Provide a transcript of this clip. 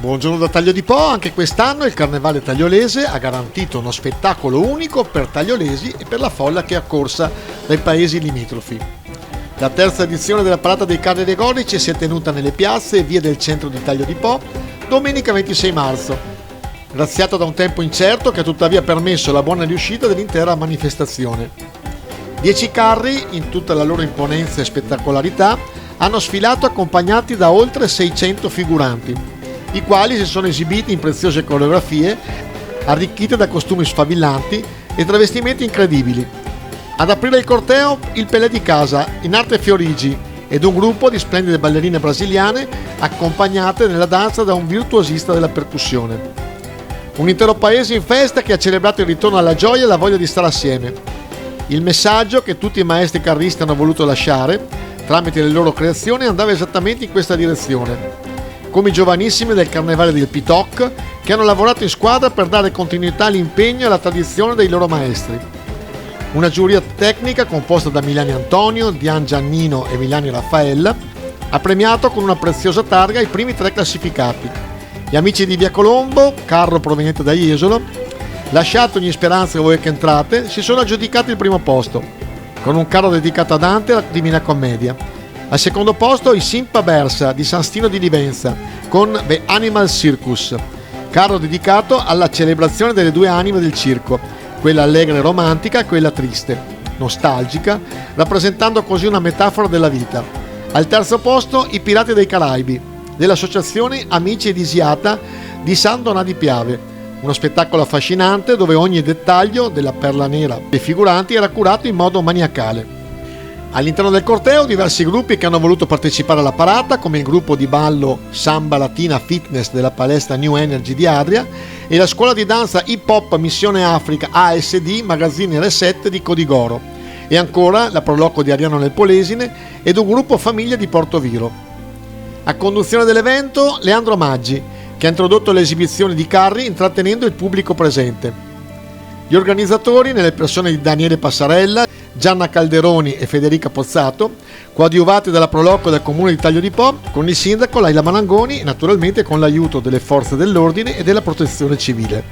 Buongiorno da Taglio di Po, anche quest'anno il Carnevale Tagliolese ha garantito uno spettacolo unico per tagliolesi e per la folla che è accorsa dai paesi limitrofi. La terza edizione della Parata dei Carri Allegorici si è tenuta nelle piazze e vie del centro di Taglio di Po domenica 26 marzo, graziata da un tempo incerto che ha tuttavia permesso la buona riuscita dell'intera manifestazione. 10 carri, in tutta la loro imponenza e spettacolarità, hanno sfilato accompagnati da oltre 600 figuranti, i quali si sono esibiti in preziose coreografie arricchite da costumi sfavillanti e travestimenti incredibili. Ad aprire il corteo il Pelé di Casa in arte Fiorigi ed un gruppo di splendide ballerine brasiliane accompagnate nella danza da un virtuosista della percussione. Un intero paese in festa che ha celebrato il ritorno alla gioia e la voglia di stare assieme. Il messaggio che tutti i maestri carristi hanno voluto lasciare tramite le loro creazioni andava esattamente in questa direzione, come i giovanissimi del Carnevale del Pitoc, che hanno lavorato in squadra per dare continuità all'impegno e alla tradizione dei loro maestri. Una giuria tecnica composta da Milani Antonio, Dian Giannino e Milani Raffaella ha premiato con una preziosa targa i primi 3 classificati. Gli amici di Via Colombo, carro proveniente da Jesolo, lasciate ogni speranza voi che entrate, si sono aggiudicati il primo posto, con un carro dedicato a Dante e alla Divina Commedia. Al secondo posto i Simpa Bersa di San Stino di Livenza con The Animal Circus, carro dedicato alla celebrazione delle 2 anime del circo, quella allegra e romantica e quella triste, nostalgica, rappresentando così una metafora della vita. Al terzo posto i Pirati dei Caraibi dell'associazione Amici ed Isiata di San Donà di Piave, uno spettacolo affascinante dove ogni dettaglio della perla nera dei figuranti era curato in modo maniacale. All'interno del corteo diversi gruppi che hanno voluto partecipare alla parata, come il gruppo di ballo Samba Latina Fitness della palestra New Energy di Adria e la scuola di danza hip hop Missione Africa ASD Magazzini R7 di Codigoro, e ancora la Proloco di Ariano nel Polesine ed un gruppo famiglia di Portoviro. A conduzione dell'evento Leandro Maggi, che ha introdotto le esibizioni di carri intrattenendo il pubblico presente. Gli organizzatori, nelle persone di Daniele Passarella, Gianna Calderoni e Federica Pozzato, coadiuvati dalla Proloco del Comune di Taglio di Po, con il sindaco Laila Malangoni e naturalmente con l'aiuto delle forze dell'ordine e della protezione civile.